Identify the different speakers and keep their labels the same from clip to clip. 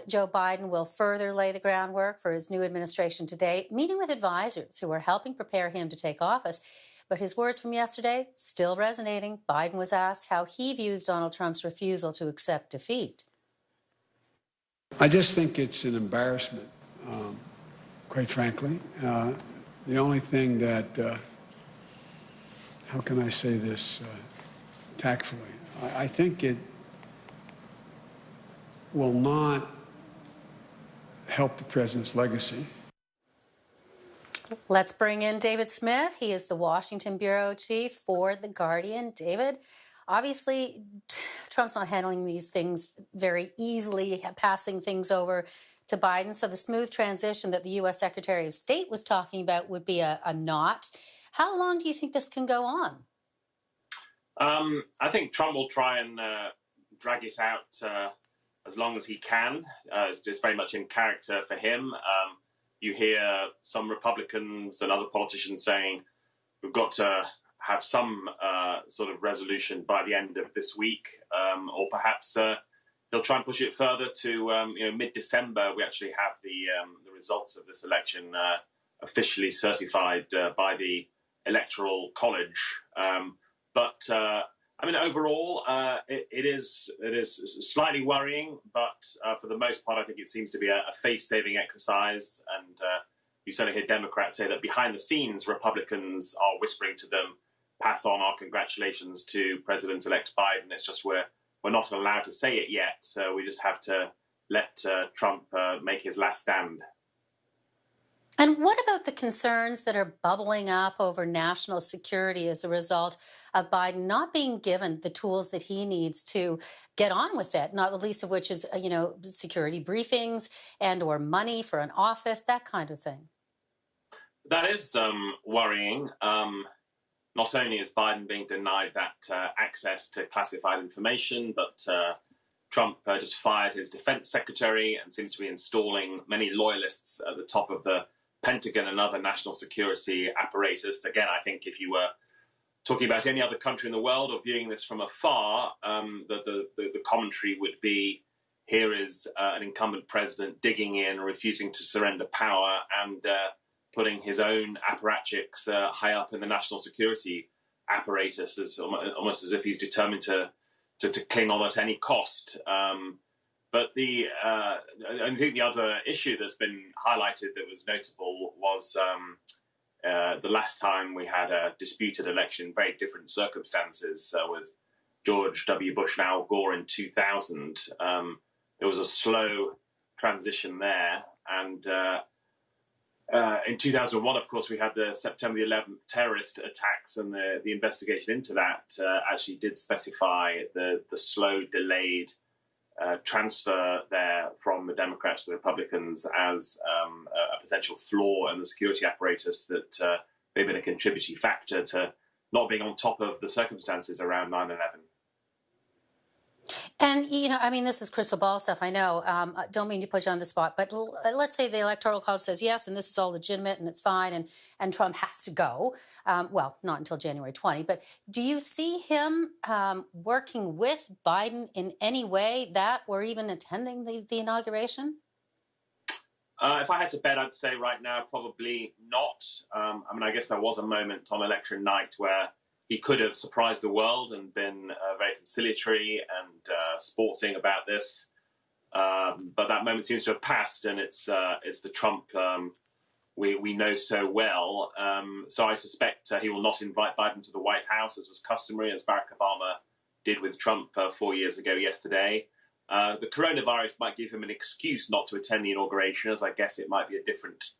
Speaker 1: Joe Biden will further lay the groundwork for his new administration today, meeting with advisors who are helping prepare him to take office. But his words from yesterday still resonating. Biden was asked how he views Donald Trump's refusal to accept defeat.
Speaker 2: I just think it's an embarrassment, quite frankly. The only thing that, how can I say this tactfully? I think it will not help the president's legacy.
Speaker 1: Let's bring in David Smith. He is the Washington bureau chief for The Guardian. David, obviously, Trump's not handling these things very easily, passing things over to Biden. So the smooth transition that the U.S. Secretary of State was talking about would be a not. How long do you think this can go on?
Speaker 3: I think Trump will try and drag it out as long as he can. It's very much in character for him. You hear some Republicans and other politicians saying we've got to have some sort of resolution by the end of this week, or perhaps he'll try and push it further to mid-December. We actually have the results of this election officially certified by the Electoral College. But overall, it is slightly worrying, but for the most part, I think it seems to be a face-saving exercise. And you certainly hear Democrats say that behind the scenes, Republicans are whispering to them, pass on our congratulations to President-elect Biden. It's just we're not allowed to say it yet, so we just have to let Trump make his last stand.
Speaker 1: And what about the concerns that are bubbling up over national security as a result of Biden not being given the tools that he needs to get on with it, not the least of which is, security briefings and or money for an office, that kind of thing?
Speaker 3: That is worrying. Not only is Biden being denied that access to classified information, but Trump just fired his defense secretary and seems to be installing many loyalists at the top of the Pentagon and other national security apparatus. Again, I think if you were talking about any other country in the world or viewing this from afar, the commentary would be, here is an incumbent president digging in, refusing to surrender power, and putting his own apparatchiks high up in the national security apparatus, almost as if he's determined to cling on at any cost. But I think the other issue that's been highlighted that was notable was the last time we had a disputed election, very different circumstances, with George W. Bush and Al Gore in 2000. There was a slow transition there. And in 2001, of course, we had the September 11th terrorist attacks, and the investigation into that actually did specify the slow, delayed transfer there from the Democrats to the Republicans as a potential flaw in the security apparatus that may have been a contributing factor to not being on top of the circumstances around 9/11.
Speaker 1: And, this is crystal ball stuff, I know. I don't mean to put you on the spot, but let's say the Electoral College says yes, and this is all legitimate and it's fine, and Trump has to go. Well, not until January 20. But do you see him working with Biden in any way, that or even attending the inauguration?
Speaker 3: If I had to bet, I'd say right now, probably not. I guess there was a moment on election night where he could have surprised the world and been very conciliatory and sporting about this. But that moment seems to have passed, and it's the Trump we know so well. So I suspect he will not invite Biden to the White House, as was customary, as Barack Obama did with Trump 4 years ago yesterday. The coronavirus might give him an excuse not to attend the inauguration, as I guess it might be a different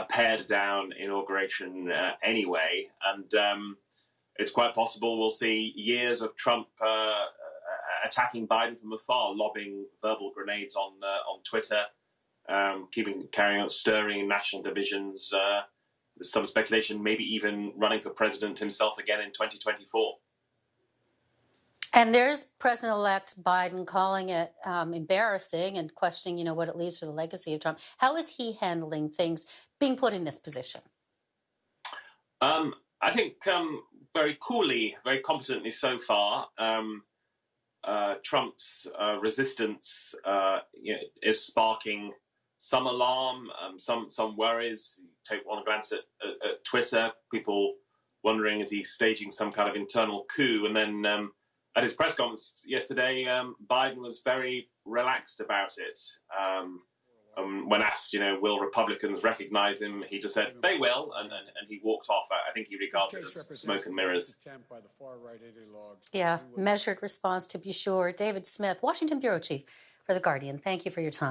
Speaker 3: pared-down inauguration anyway. And it's quite possible we'll see years of Trump attacking Biden from afar, lobbing verbal grenades on Twitter, carrying on stirring national divisions. There's some speculation, maybe even running for president himself again in 2024.
Speaker 1: And there's President-elect Biden calling it embarrassing and questioning, what it leaves for the legacy of Trump. How is he handling things being put in this position?
Speaker 3: I think very coolly, very competently so far. Trump's resistance is sparking some alarm, some worries. Take one glance at Twitter, people wondering, is he staging some kind of internal coup? And then at his press conference yesterday, Biden was very relaxed about it. When asked, will Republicans recognize him, he just said, they will, and he walked off. I think he regards it as smoke and mirrors.
Speaker 1: Yeah, measured response to be sure. David Smith, Washington Bureau Chief for The Guardian. Thank you for your time.